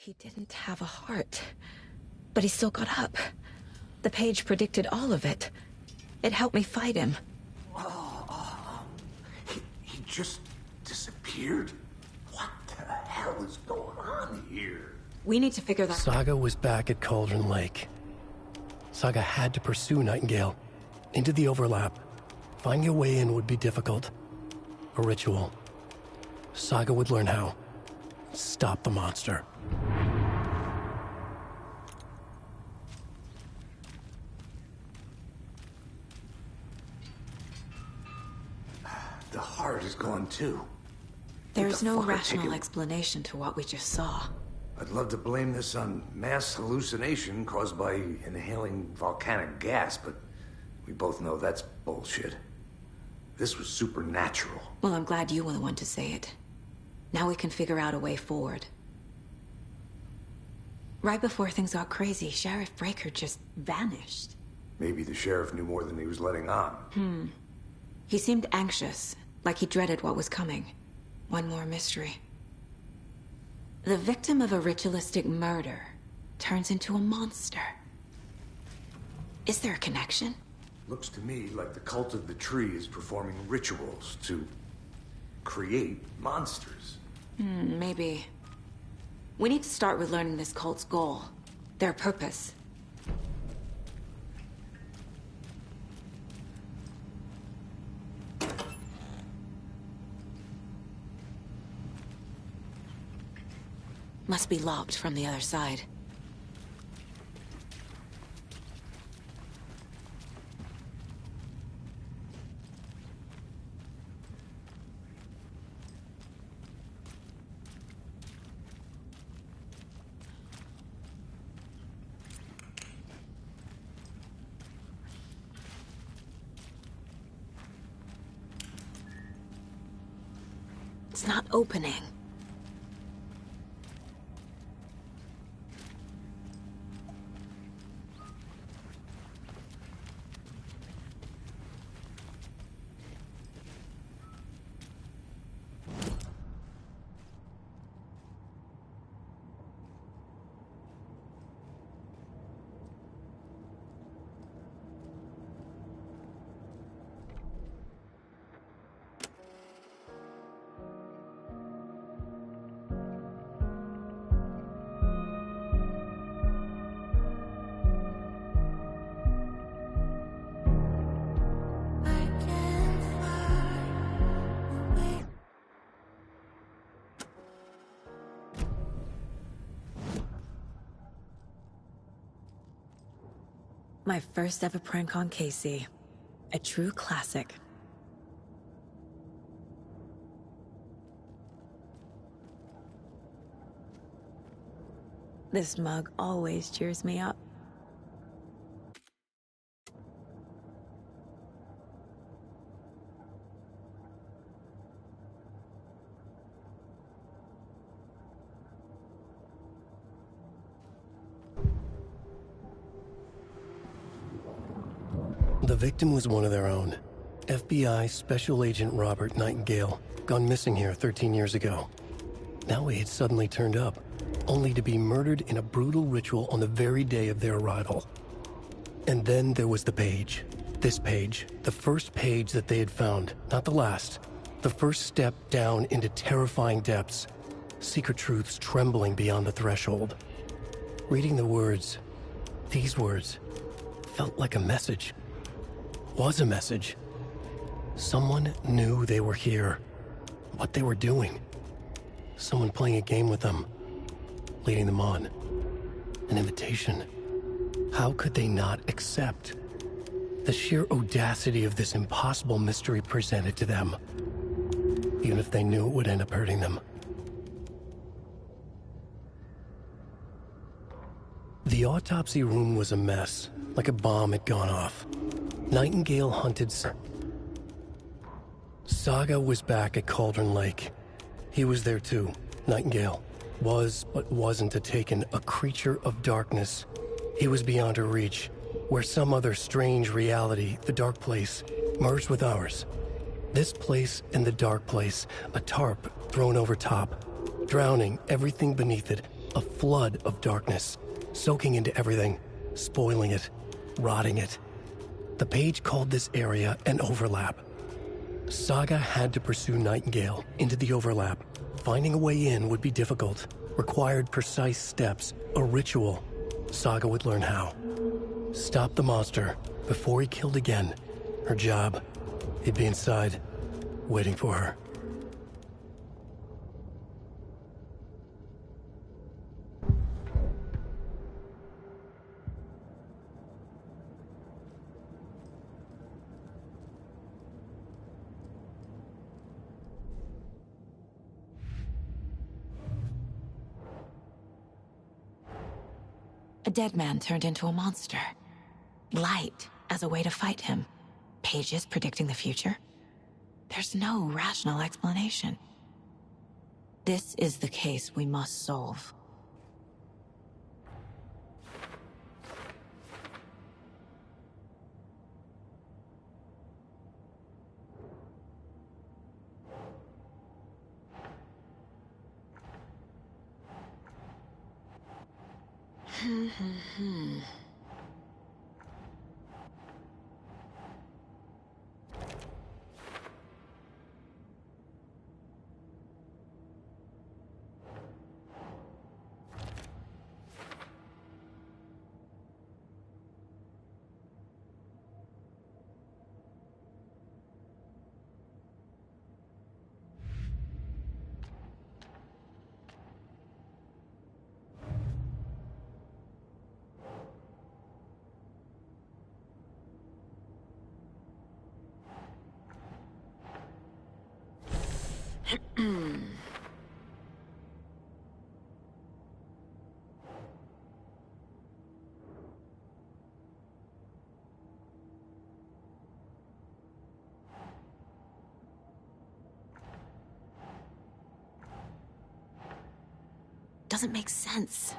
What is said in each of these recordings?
He didn't have a heart, but he still got up. The page predicted all of it. It helped me fight him. He just disappeared? What the hell is going on here? We need to figure that... Saga was back at Cauldron Lake. Saga had to pursue Nightingale. Into the overlap. Finding a way in would be difficult. A ritual. Saga would learn how. Stop the monster. The heart is gone too. There's no rational explanation to what we just saw. I'd love to blame this on mass hallucination caused by inhaling volcanic gas, but we both know that's bullshit. This was supernatural. Well, I'm glad you were the one to say it. Now we can figure out a way forward. Right before things got crazy, Sheriff Breaker just vanished. Maybe the sheriff knew more than he was letting on. He seemed anxious, like he dreaded what was coming. One more mystery. The victim of a ritualistic murder turns into a monster. Is there a connection? Looks to me like the cult of the tree is performing rituals to create monsters. Maybe. We need to start with learning this cult's goal, their purpose. Must be locked from the other side. It's not opening. My first ever prank on Casey. A true classic. This mug always cheers me up. The victim was one of their own. FBI Special Agent Robert Nightingale, gone missing here 13 years ago. Now he had suddenly turned up, only to be murdered in a brutal ritual on the very day of their arrival. And then there was the page. This page, the first page that they had found, not the last. The first step down into terrifying depths. Secret truths trembling beyond the threshold. Reading the words, these words, felt like a message. Was a message. Someone knew they were here. What they were doing. Someone playing a game with them. Leading them on. An invitation. How could they not accept? The sheer audacity of this impossible mystery presented to them. Even if they knew it would end up hurting them. The autopsy room was a mess, like a bomb had gone off. Nightingale hunted... Saga was back at Cauldron Lake. He was there too. Nightingale was, but wasn't a Taken, a creature of darkness. He was beyond her reach, where some other strange reality, the dark place, merged with ours. This place and the dark place, a tarp thrown over top, drowning everything beneath it, A flood of darkness, soaking into everything, spoiling it, rotting it. The page called this area an overlap. Saga had to pursue Nightingale into the overlap. Finding a way in would be difficult, required precise steps, a ritual. Saga would learn how. Stop the monster before he killed again. Her job, he'd be inside, waiting for her. A dead man turned into a monster. Light as a way to fight him. Pages predicting the future. There's no rational explanation. This is the case we must solve. Doesn't make sense.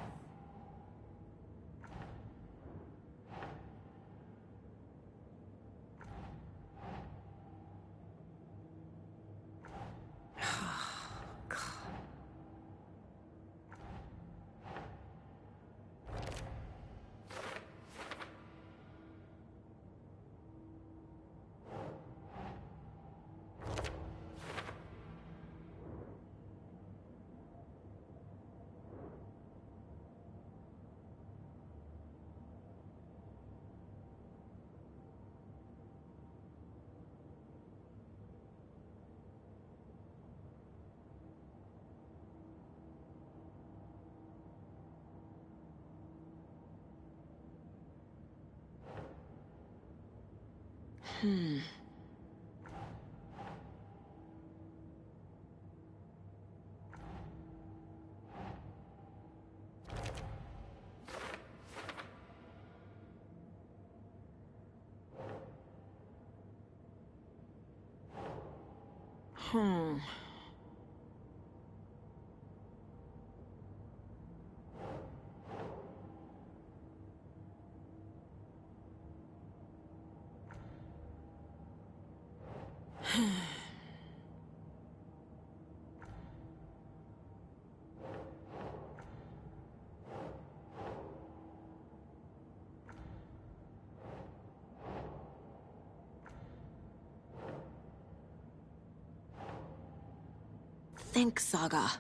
Think, Saga.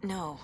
No.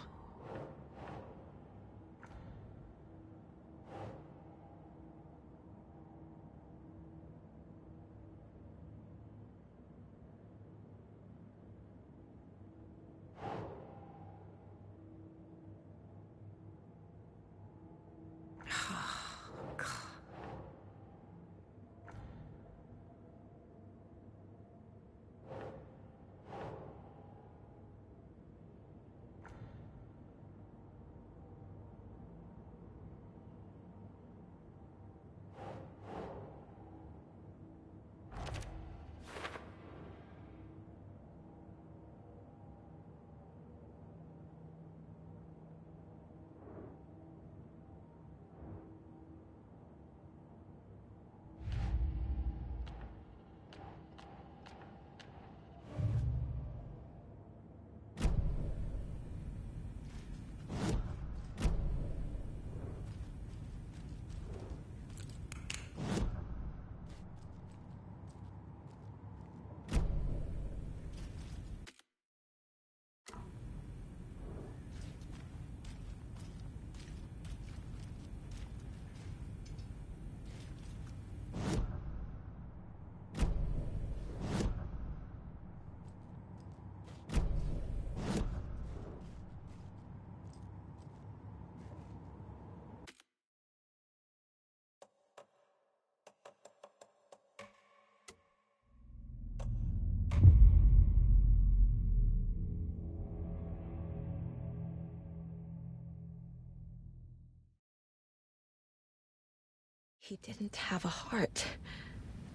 He didn't have a heart,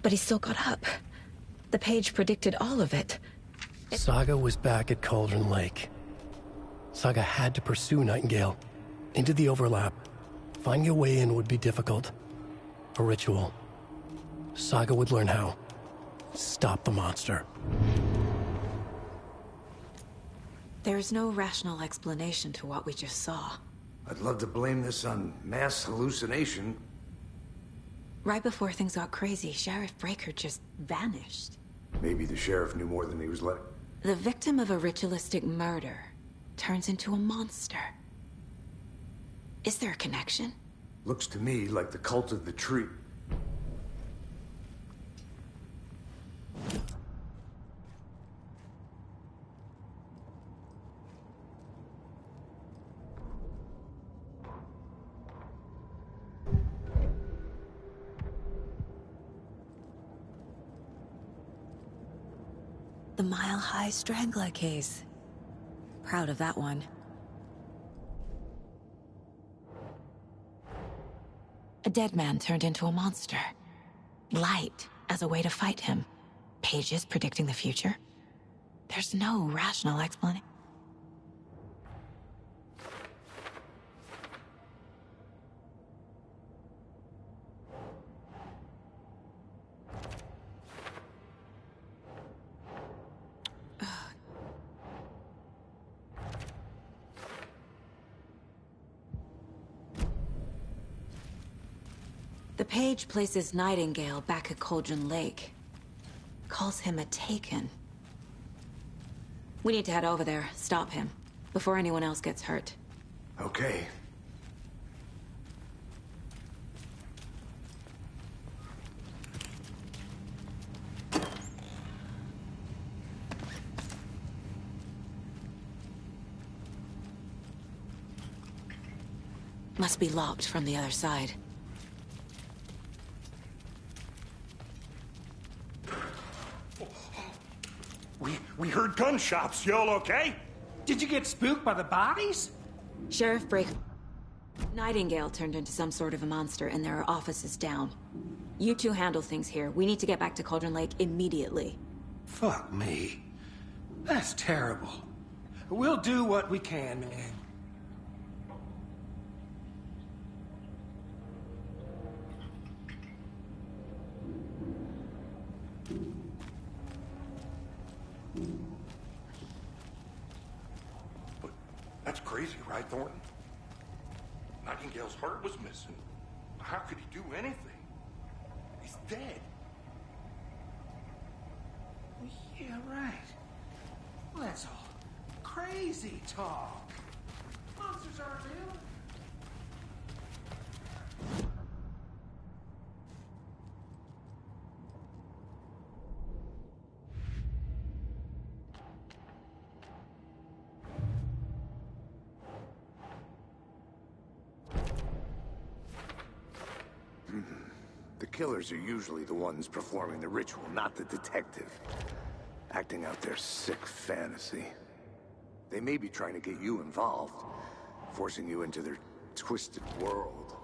but he still got up. The page predicted all of it. Saga was back at Cauldron Lake. Saga had to pursue Nightingale. Into the overlap. Finding a way in would be difficult. A ritual. Saga would learn how. Stop the monster. There's no rational explanation to what we just saw. I'd love to blame this on mass hallucination. Right before things got crazy, Sheriff Breaker just vanished. Maybe the sheriff knew more than he was letting. The victim of a ritualistic murder turns into a monster. Is there a connection? Looks to me like the cult of the tree. The Mile High Strangler case. Proud of that one. A dead man turned into a monster. Light as a way to fight him. Pages predicting the future. There's no rational explanation. The page places Nightingale back at Cauldron Lake. Calls him a Taken. We need to head over there, stop him, before anyone else gets hurt. Okay. Must be locked from the other side. We heard gunshots. Y'all okay? Did you get spooked by the bodies? Sheriff Breaker. Nightingale turned into some sort of a monster and there are offices down. You two handle things here. We need to get back to Cauldron Lake immediately. Fuck me. That's terrible. We'll do what we can, man. But that's crazy, right, Thornton? Nightingale's heart was missing. How could he do anything? He's dead. Yeah, right. Well, that's all crazy talk. Monsters aren't real. The killers are usually the ones performing the ritual, not the detective. Acting out their sick fantasy. They may be trying to get you involved, forcing you into their twisted world.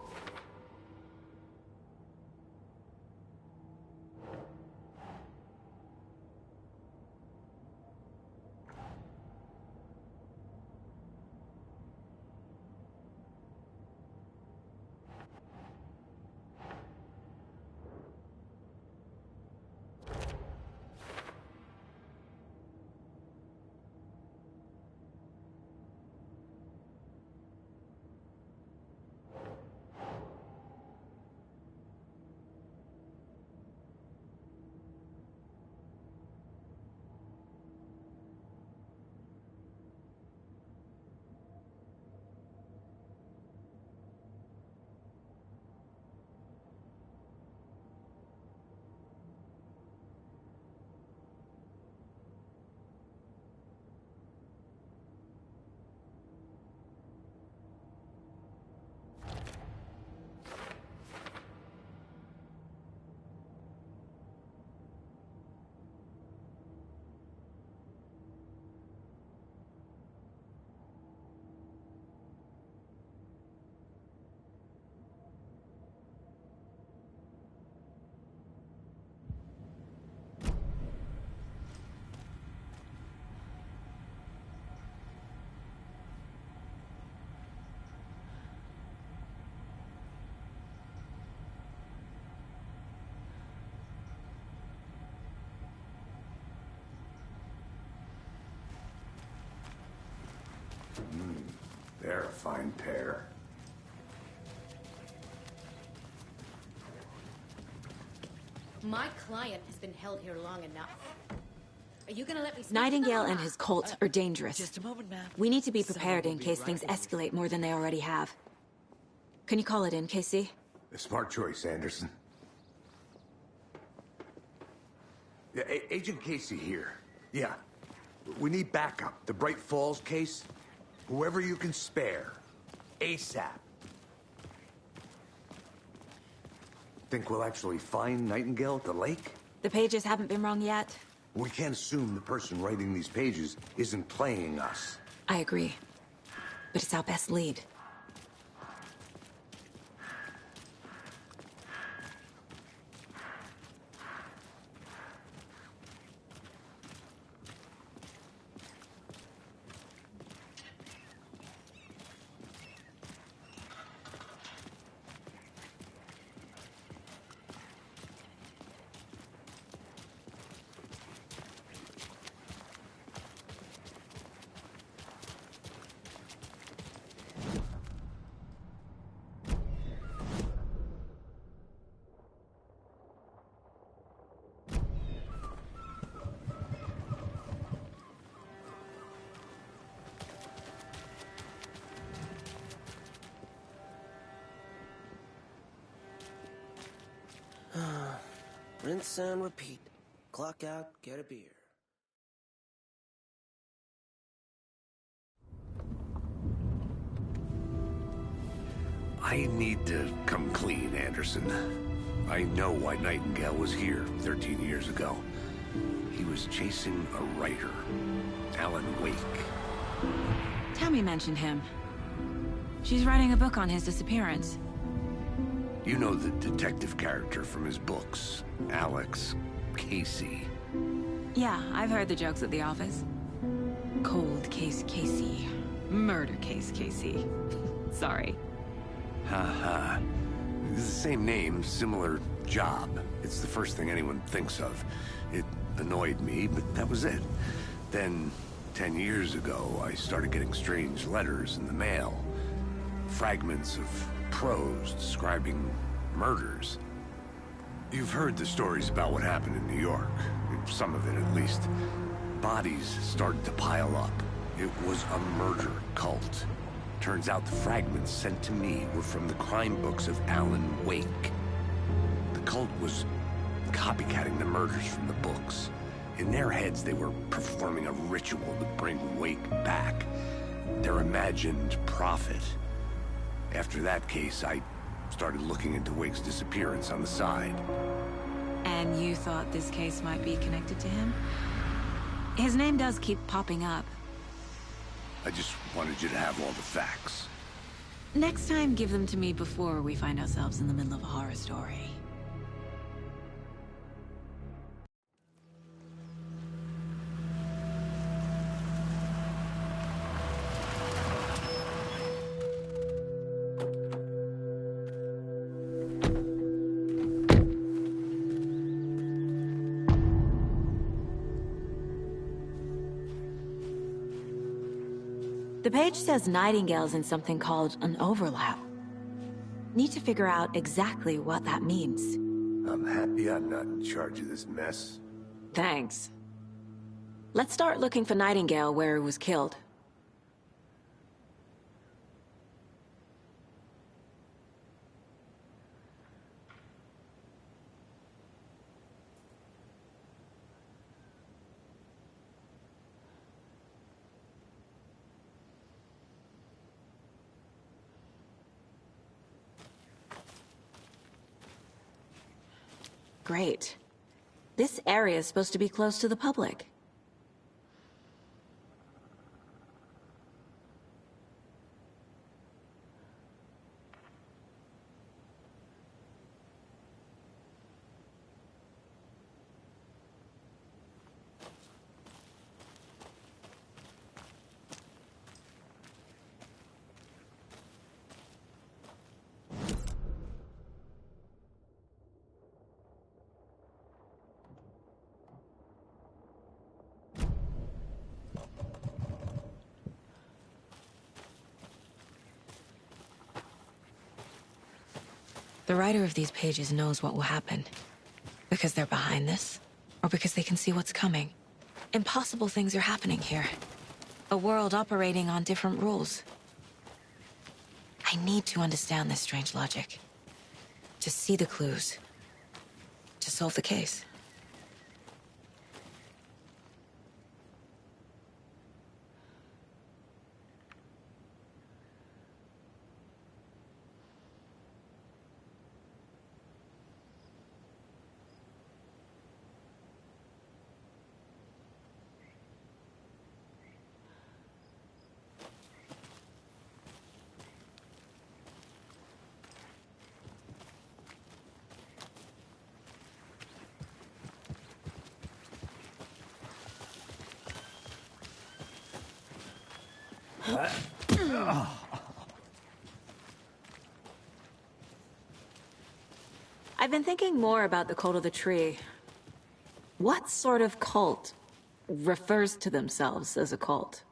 fine pair. My client has been held here long enough. Are you gonna let me speak Nightingale to them or and not? his cult are dangerous. Just a moment, ma'am. We need to be Someone prepared will in be case right things over. escalate more than they already have. Can you call it in, Casey? A smart choice, Anderson. Yeah, Agent Casey here. Yeah. We need backup. The Bright Falls case. Whoever you can spare. ASAP. Think we'll actually find Nightingale at the lake? The pages haven't been wrong yet. We can't assume the person writing these pages isn't playing us. I agree. But it's our best lead. Rinse and repeat. Clock out, get a beer. I need to come clean, Anderson. I know why Nightingale was here 13 years ago. He was chasing a writer, Alan Wake. Tammy mentioned him. She's writing a book on his disappearance. You know the detective character from his books, Alex Casey. Yeah, I've heard the jokes at the office. Cold case Casey. Murder case Casey. Sorry. Ha. It's the same name, similar job. It's the first thing anyone thinks of. It annoyed me, but that was it. Then, 10 years ago, I started getting strange letters in the mail. Fragments of prose describing murders. You've heard the stories about what happened in New York. Some of it, at least. Bodies started to pile up. It was a murder cult. Turns out the fragments sent to me were from the crime books of Alan Wake. The cult was copycatting the murders from the books. In their heads, they were performing a ritual to bring Wake back. Their imagined prophet. After that case, I started looking into Wake's disappearance on the side. And you thought this case might be connected to him? His name does keep popping up. I just wanted you to have all the facts. Next time, give them to me before we find ourselves in the middle of a horror story. The page says Nightingale's in something called an overlap. Need to figure out exactly what that means. I'm happy I'm not in charge of this mess. Thanks. Let's start looking for Nightingale where he was killed. Great. This area is supposed to be close to the public. The writer of these pages knows what will happen. Because they're behind this, or because they can see what's coming. Impossible things are happening here. A world operating on different rules. I need to understand this strange logic. To see the clues. To solve the case. I've been thinking more about the cult of the tree. What sort of cult refers to themselves as a cult?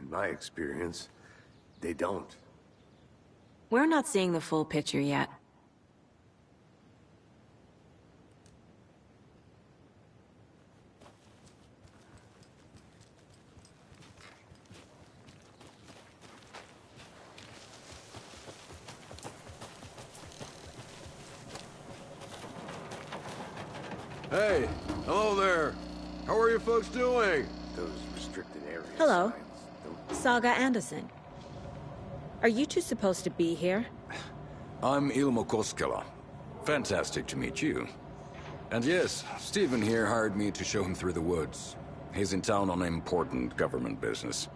In my experience, they don't. We're not seeing the full picture yet. Hey, hello there. How are you folks doing? Those restricted areas. Hello. signs don't- Saga Anderson. Are you two supposed to be here? I'm Ilmo Koskela. Fantastic to meet you. And yes, Stephen here hired me to show him through the woods. He's in town on important government business.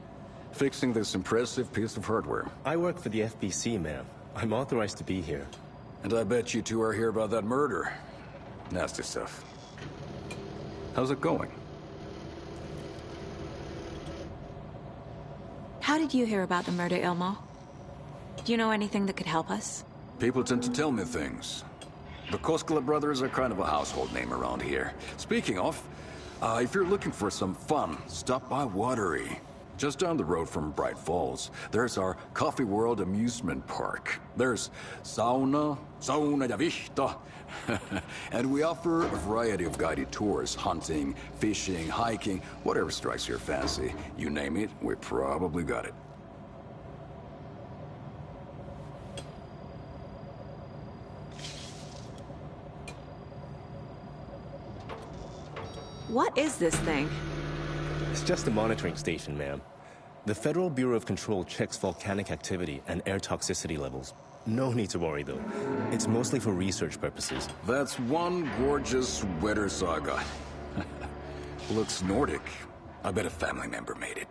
Fixing this impressive piece of hardware. I work for the FBC, ma'am. I'm authorized to be here. And I bet you two are here about that murder. Nasty stuff. How's it going? How did you hear about the murder, Ilmo? Do you know anything that could help us? People tend to tell me things. The Koskela brothers are kind of a household name around here. Speaking of, if you're looking for some fun, stop by Watery. Just down the road from Bright Falls, there's our Coffee World amusement park. There's sauna ja vihta. And we offer a variety of guided tours, hunting, fishing, hiking, whatever strikes your fancy. You name it, we probably got it. What is this thing? It's just a monitoring station, ma'am. The Federal Bureau of Control checks volcanic activity and air toxicity levels. No need to worry, though. It's mostly for research purposes. That's one gorgeous sweater, Saga. Looks Nordic. I bet a family member made it.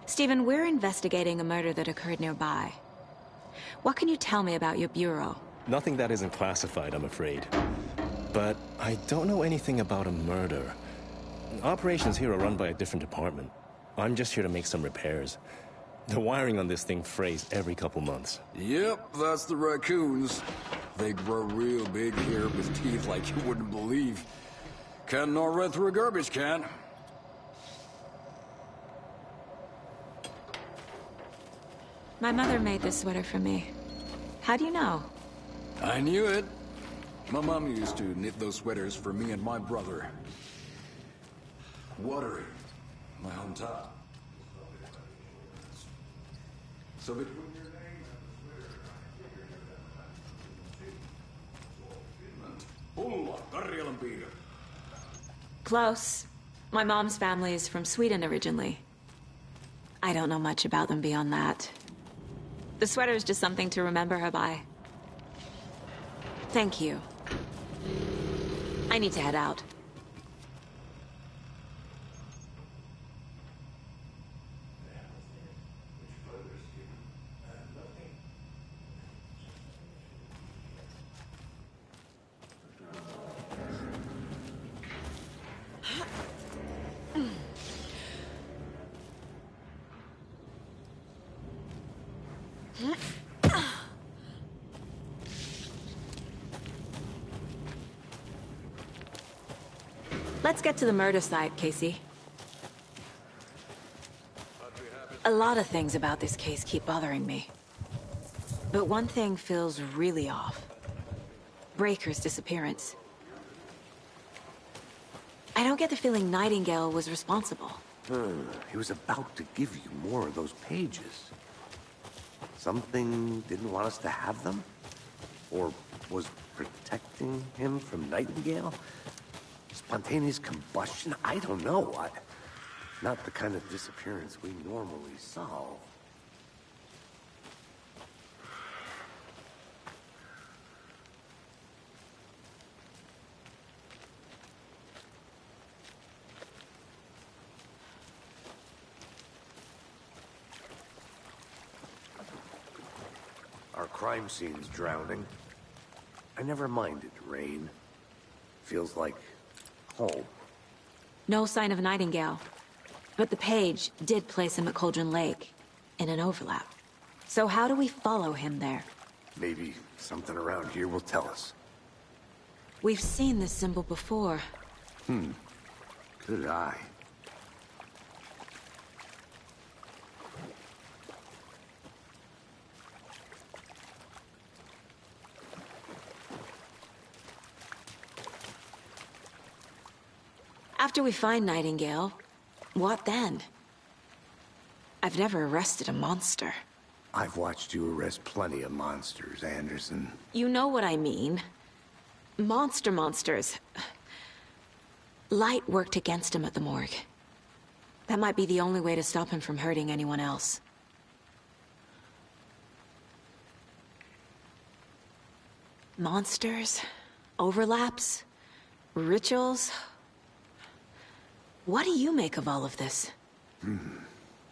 Stephen, we're investigating a murder that occurred nearby. What can you tell me about your bureau? Nothing that isn't classified, I'm afraid. But I don't know anything about a murder. Operations here are run by a different department. I'm just here to make some repairs. The wiring on this thing frays every couple months. Yep, that's the raccoons. They grow real big here with teeth like you wouldn't believe. Can't nor run through a garbage can. My mother made this sweater for me. How do you know? I knew it. My mom used to knit those sweaters for me and my brother. Watery, my hometown. So between your name and Pulla, Karjalan piirre. Close. My mom's family is from Sweden originally. I don't know much about them beyond that. The sweater is just something to remember her by. Thank you. I need to head out. Let's get to the murder site, Casey. A lot of things about this case keep bothering me. But one thing feels really off. Breaker's disappearance. I don't get the feeling Nightingale was responsible. He was about to give you more of those pages. Something didn't want us to have them? Or was protecting him from Nightingale? Spontaneous combustion? I don't know. Not the kind of disappearance we normally solve. Our crime scene's drowning. I never minded rain. Feels like home. No sign of Nightingale. But the page did place him at Cauldron Lake, in an overlap. So how do we follow him there? Maybe something around here will tell us. We've seen this symbol before. Good eye. After we find Nightingale, what then? I've never arrested a monster. I've watched you arrest plenty of monsters, Anderson. You know what I mean. Monsters. Light worked against him at the morgue. That might be the only way to stop him from hurting anyone else. Monsters? Overlaps? Rituals? What do you make of all of this?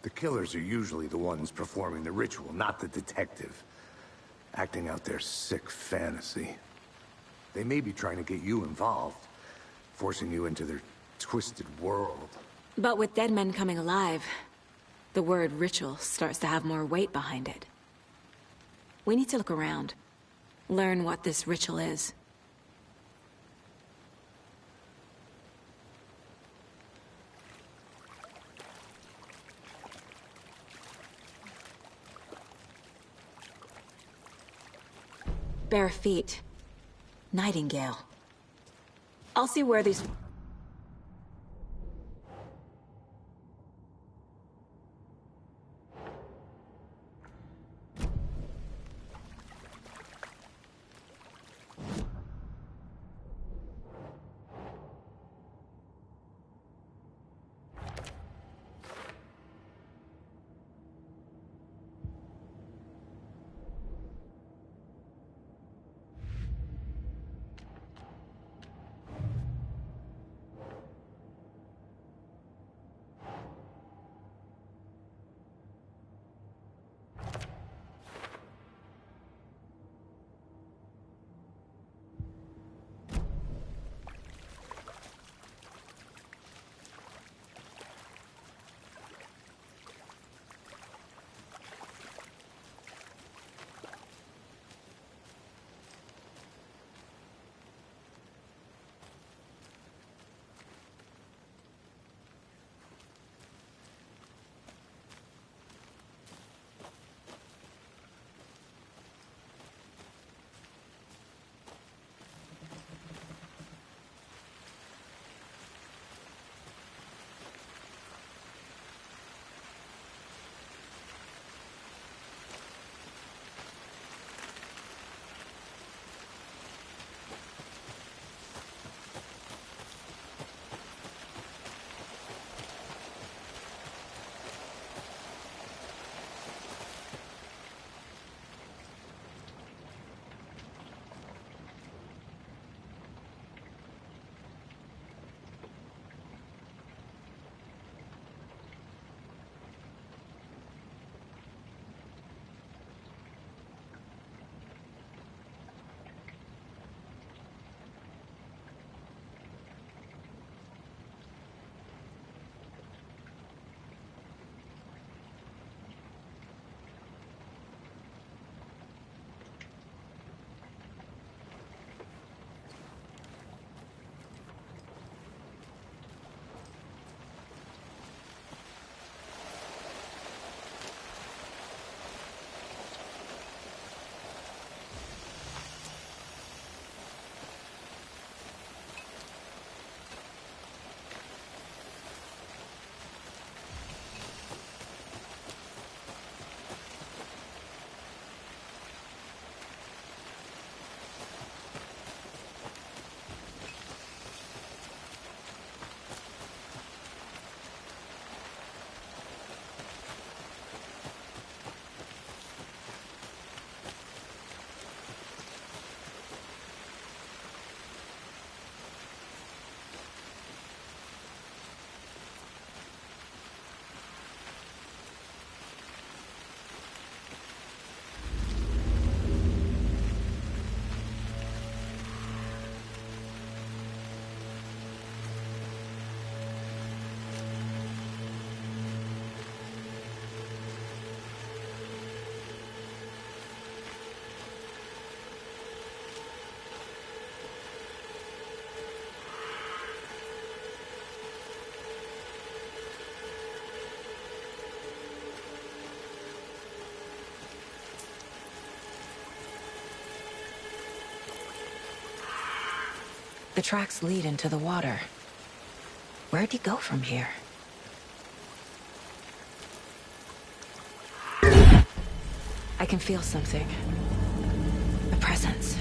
The killers are usually the ones performing the ritual, not the detective. Acting out their sick fantasy. They may be trying to get you involved, forcing you into their twisted world. But with dead men coming alive, the word ritual starts to have more weight behind it. We need to look around. Learn what this ritual is. Bare feet. Nightingale. I'll see where these... The tracks lead into the water. Where'd he go from here? I can feel something. A presence.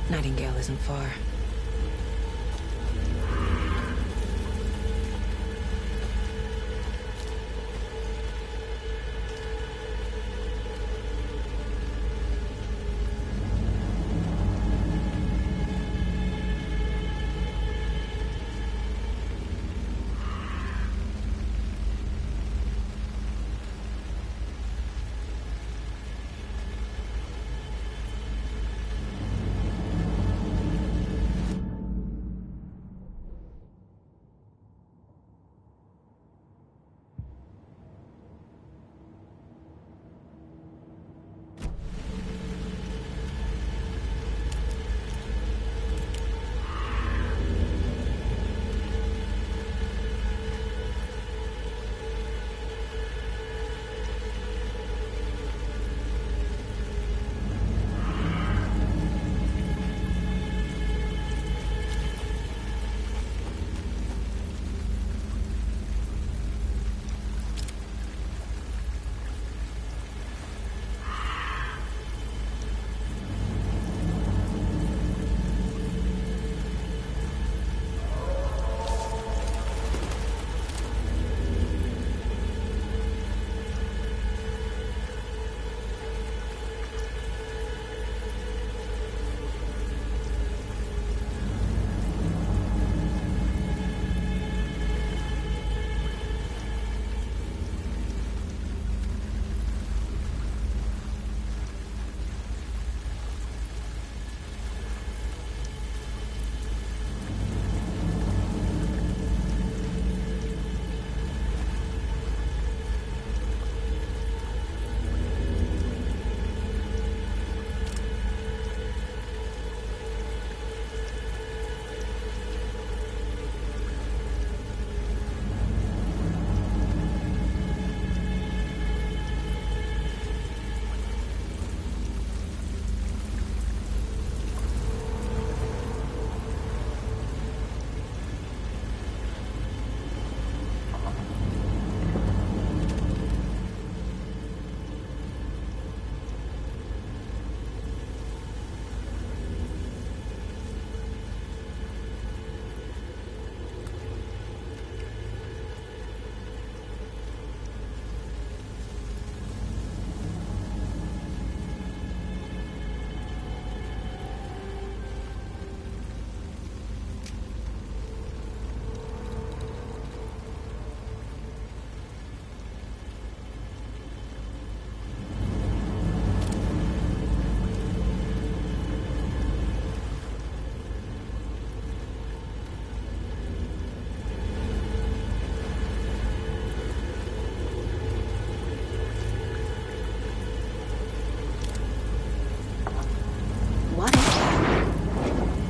Nightingale isn't far.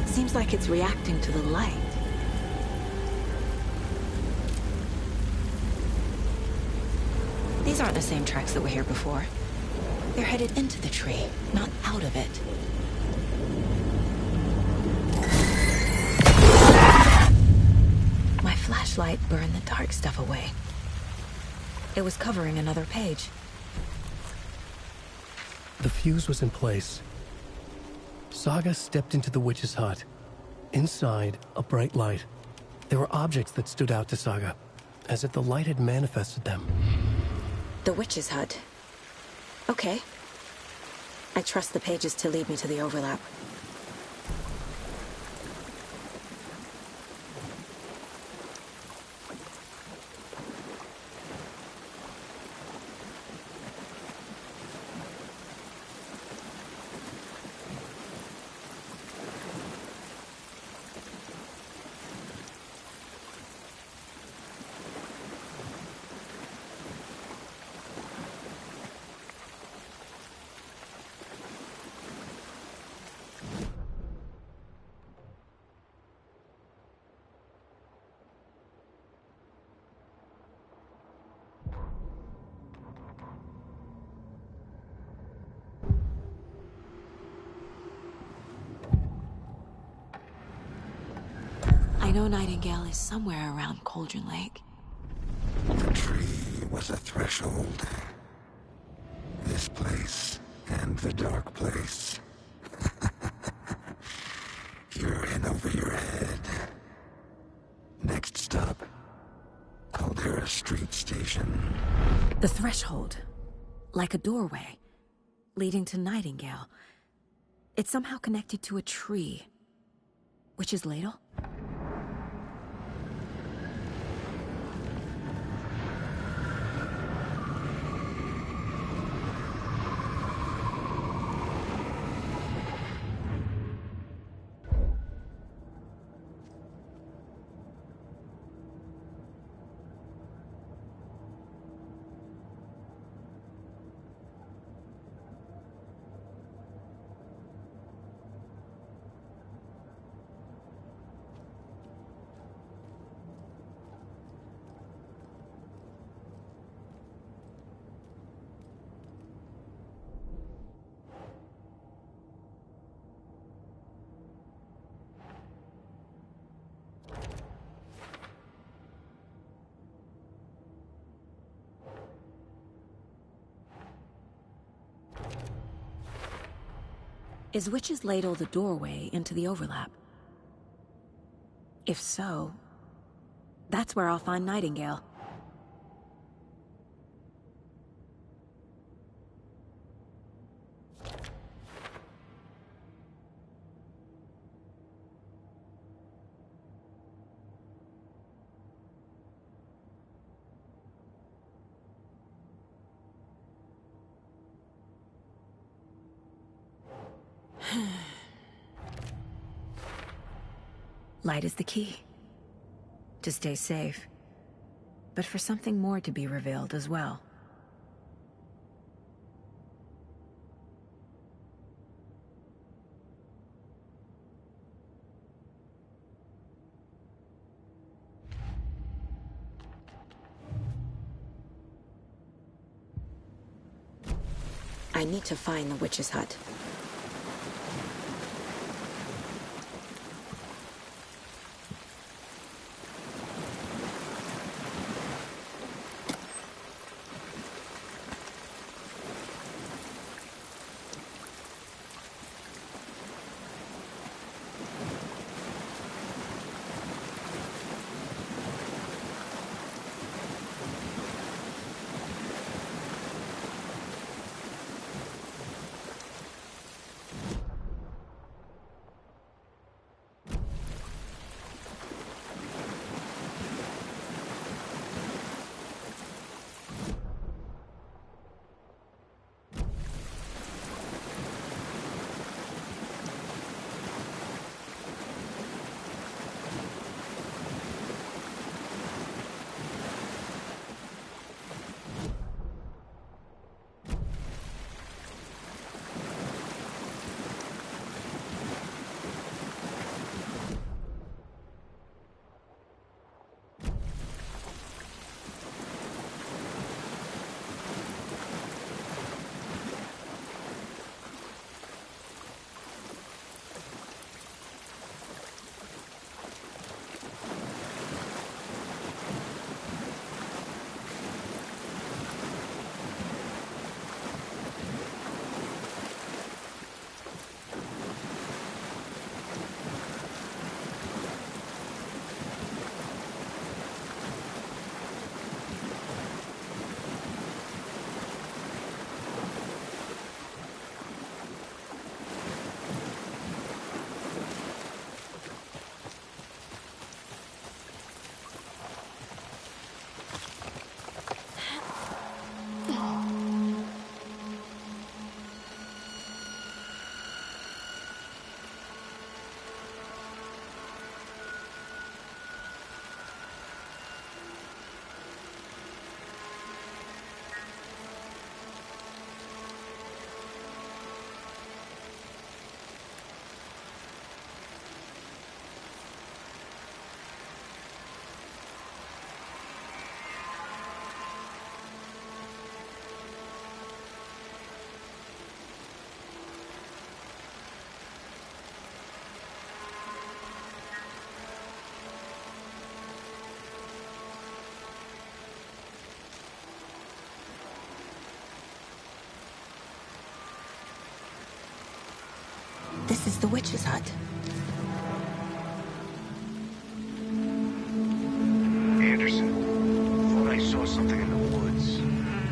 Seems like it's reacting to the light. These aren't the same tracks that were here before. They're headed into the tree, not out of it. My flashlight burned the dark stuff away. It was covering another page. The fuse was in place. Saga stepped into the witch's hut. Inside, a bright light. There were objects that stood out to Saga, as if the light had manifested them. The witch's hut. Okay. I trust the pages to lead me to the overlap. know Nightingale is somewhere around Cauldron Lake. The tree was a threshold. This place and the dark place. You're in over your head. Next stop, Caldera Street Station. The threshold. Like a doorway. Leading to Nightingale. It's somehow connected to a tree. Witch's Ladle? Is Witch's Ladle the doorway into the overlap? If so, that's where I'll find Nightingale. Light is the key. To stay safe. But for something more to be revealed as well. I need to find the witch's hut. This is the witch's hut. Anderson, thought I saw something in the woods.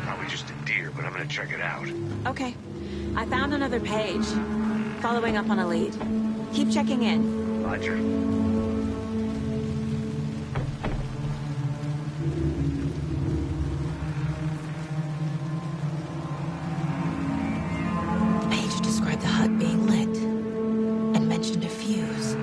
Probably just a deer, but I'm gonna check it out. Okay. I found another page. Following up on a lead. Keep checking in. Roger. The page described the hut being lit and mentioned a fuse.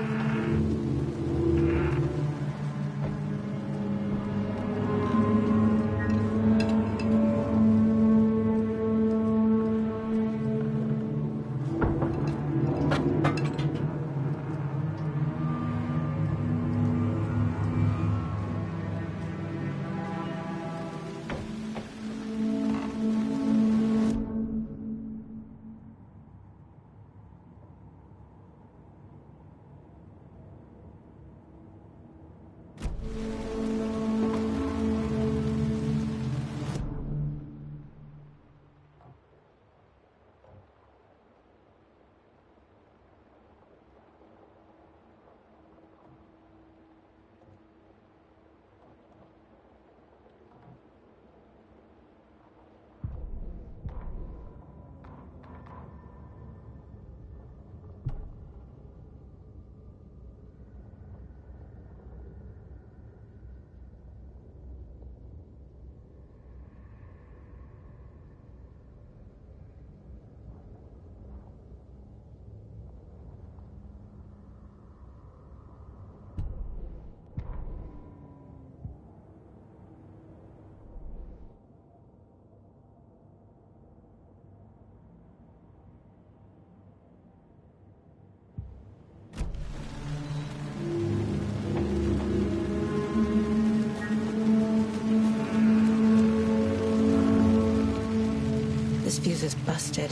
This fuse is busted.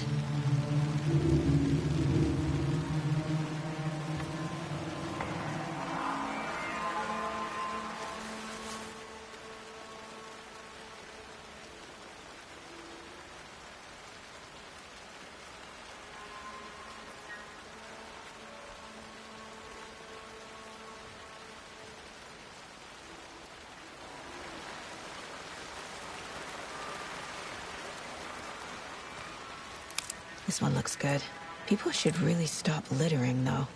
This one looks good. People should really stop littering, though.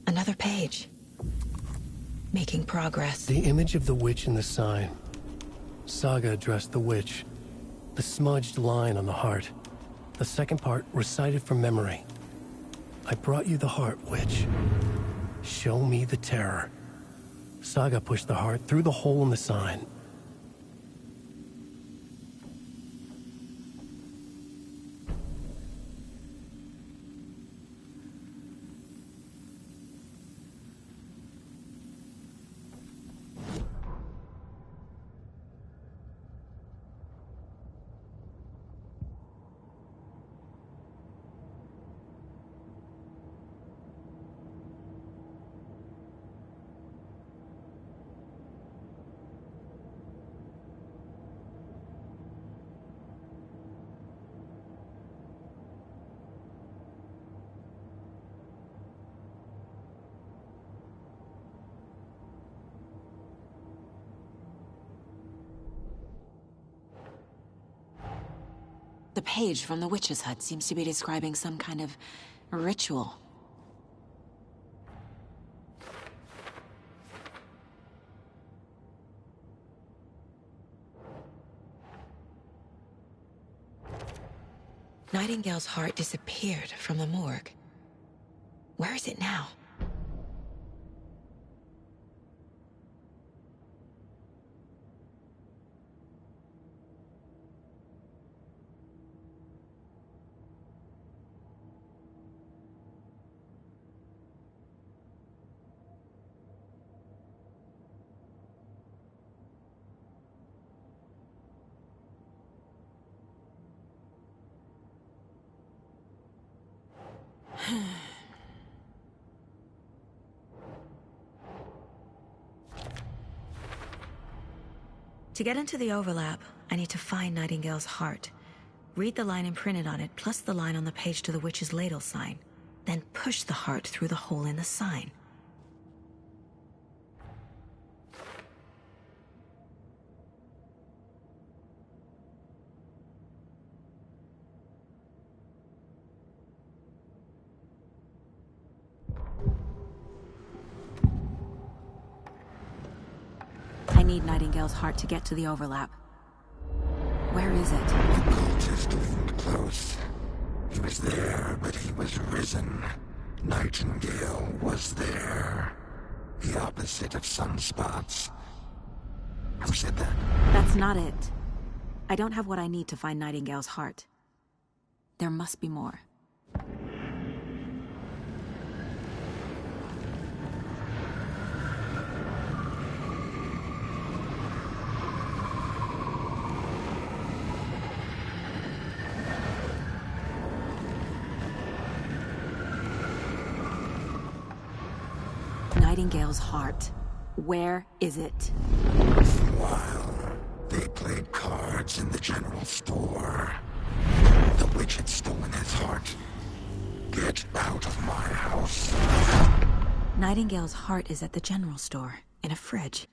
Another page. Making progress. The image of the witch in the sign. Saga addressed the witch. The smudged line on the heart. The second part recited from memory. I brought you the heart, witch. Show me the terror. Saga pushed the heart through the hole in the sign. The page from the witch's hut seems to be describing some kind of ritual. Nightingale's heart disappeared from the morgue. Where is it now? To get into the overlap, I need to find Nightingale's heart. Read the line imprinted on it, plus the line on the page to the witch's ladle sign. Then push the heart through the hole in the sign. I need Nightingale's heart to get to the overlap. Where is it? The cultist leaned close. He was there, but he was risen. Nightingale was there. The opposite of sunspots. Who said that? That's not it. I don't have what I need to find Nightingale's heart. There must be more. Nightingale's heart. Where is it? While they played cards in the general store, the witch had stolen his heart. Get out of my house. Nightingale's heart is at the general store, in a fridge.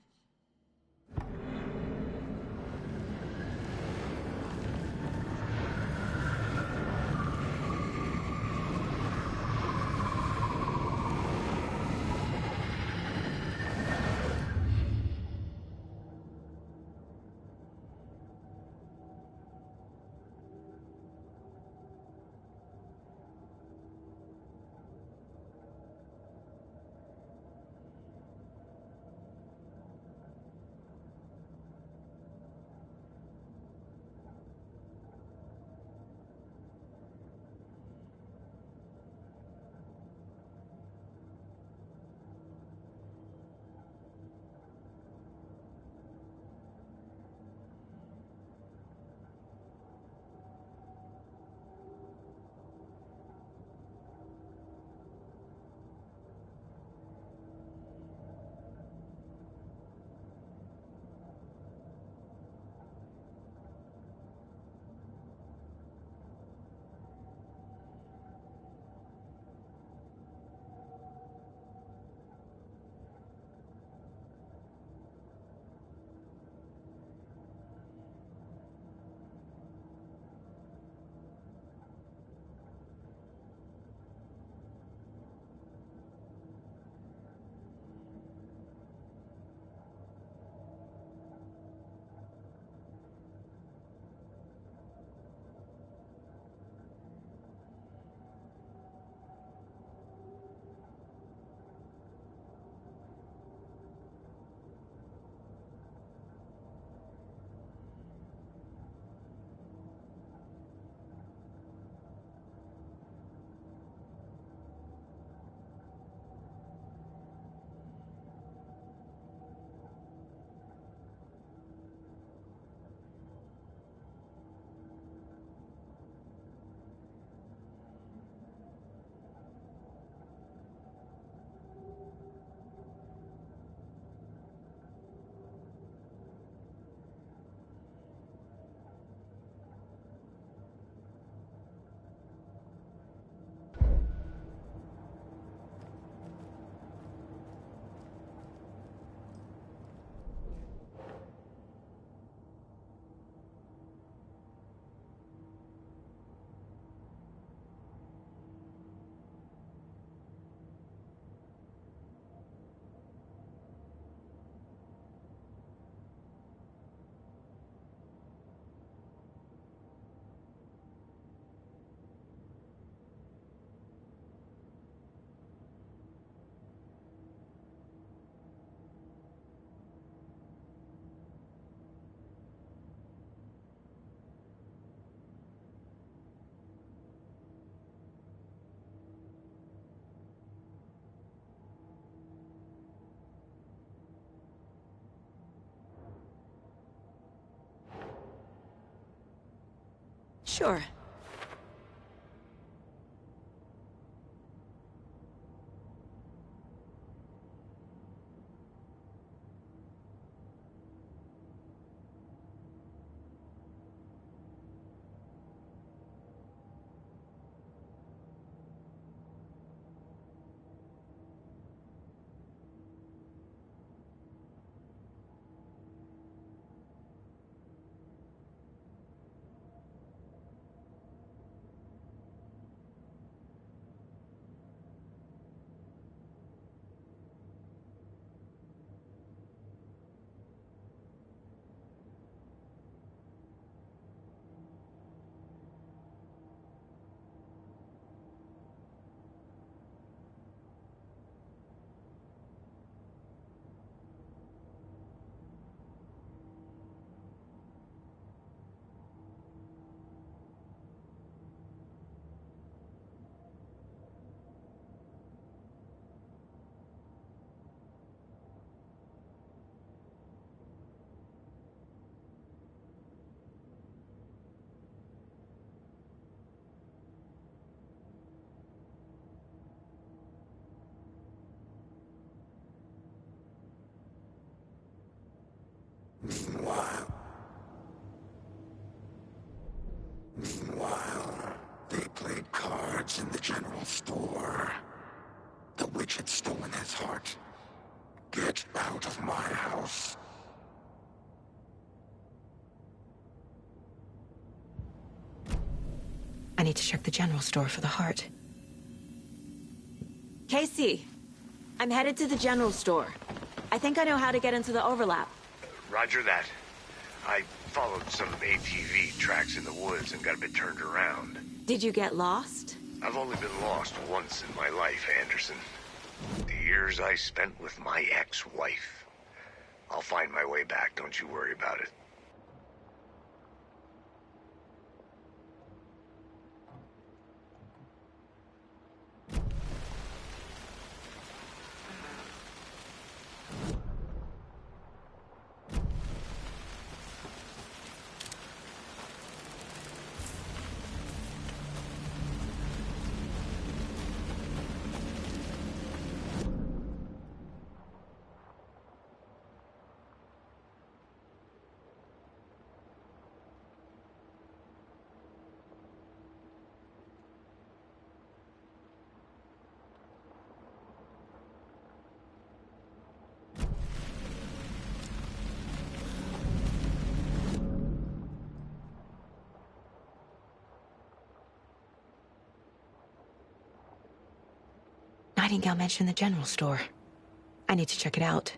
Sure. Meanwhile, they played cards in the general store. The witch had stolen his heart. Get out of my house. I need to check the general store for the heart. Casey, I'm headed to the general store. I think I know how to get into the overlap. Roger that. I followed some ATV tracks in the woods and got a bit turned around. Did you get lost? I've only been lost once in my life, Anderson. The years I spent with my ex-wife. I'll find my way back, don't you worry about it. Nightingale mentioned the general store. I need to check it out.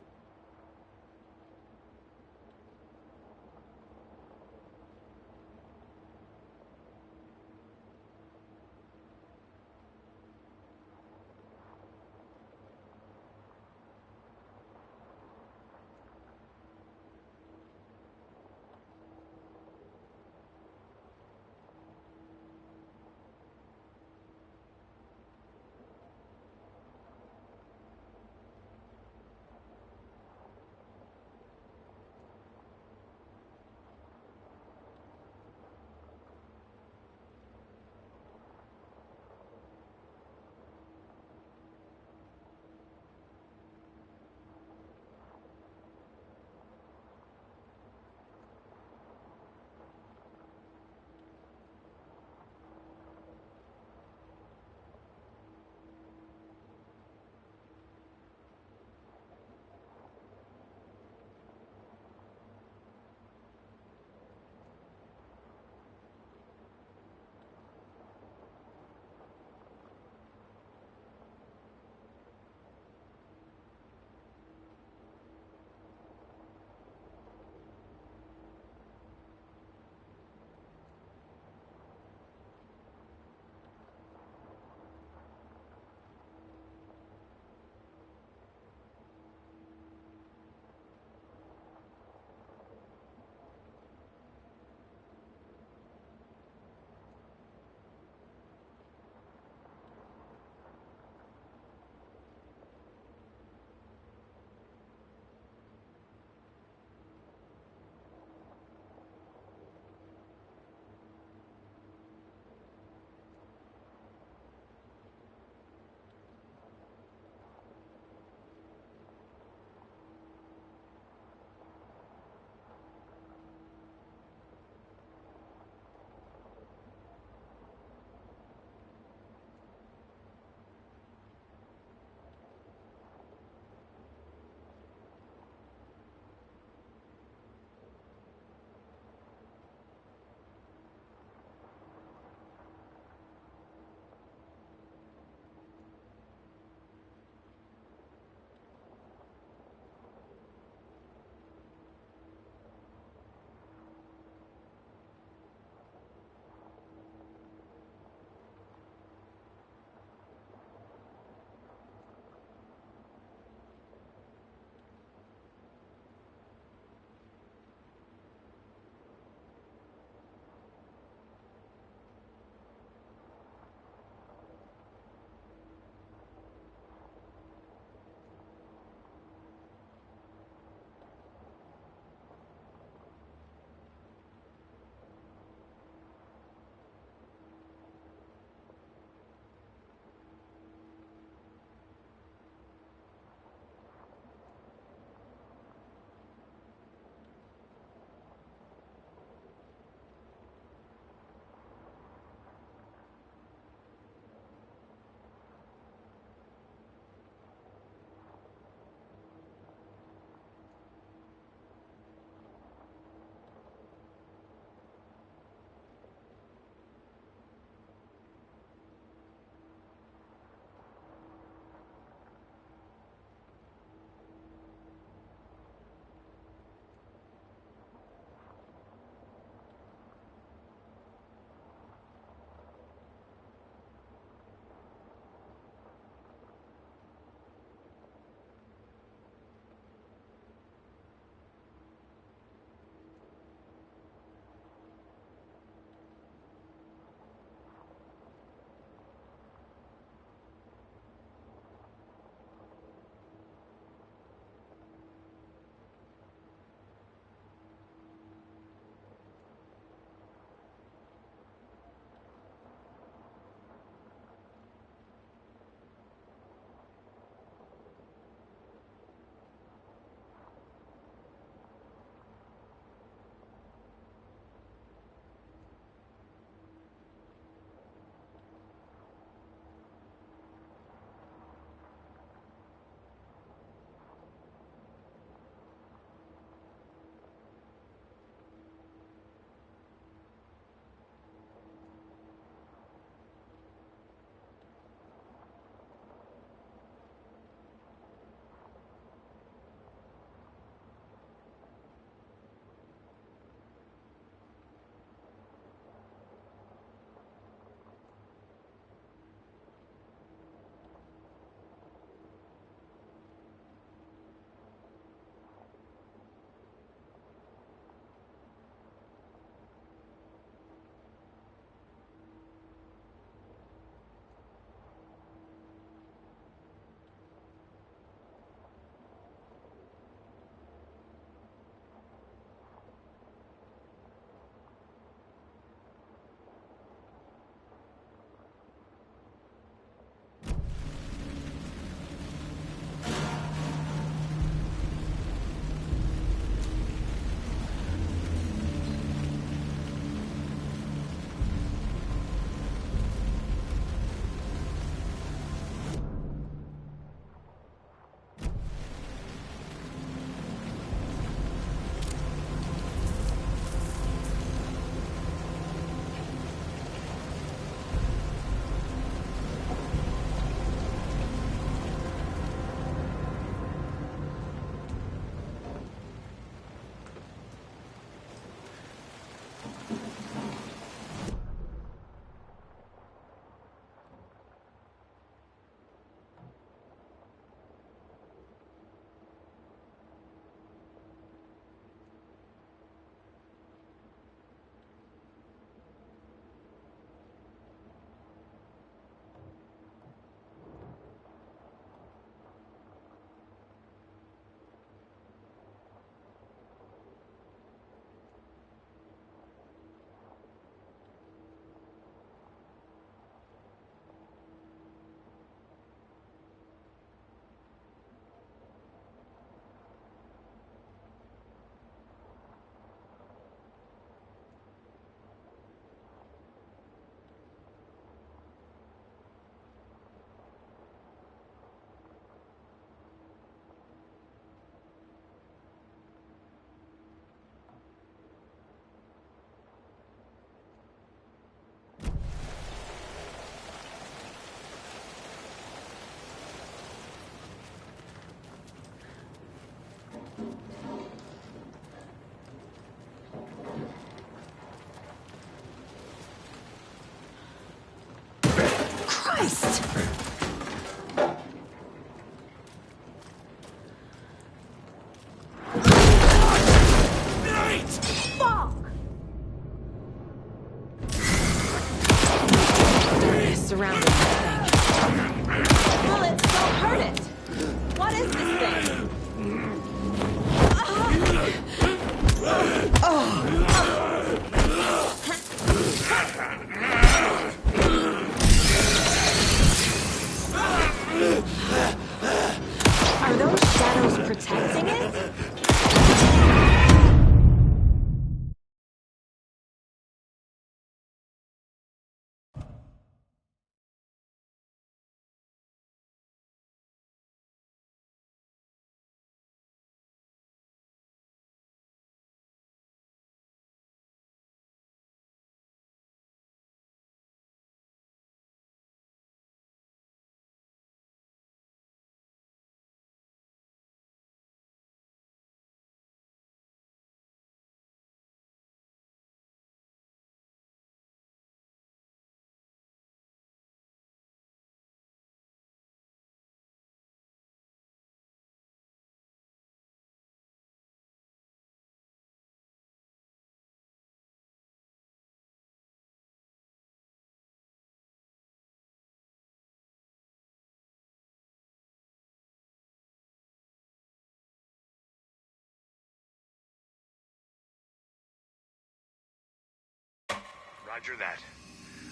Roger that.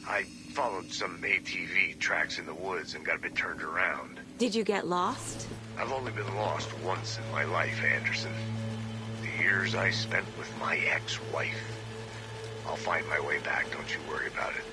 I followed some ATV tracks in the woods and got a bit turned around. Did you get lost? I've only been lost once in my life, Anderson. The years I spent with my ex-wife. I'll find my way back, don't you worry about it.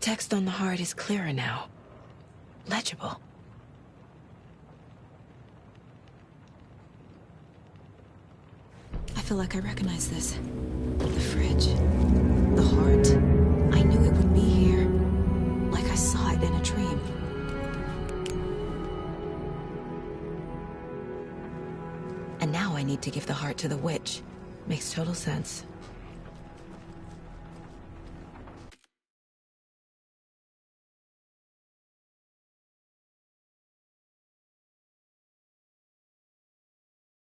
text on the heart is clearer now. Legible. I feel like I recognize this. The fridge. The heart. I knew it would be here. Like I saw it in a dream. And now I need to give the heart to the witch. Makes total sense.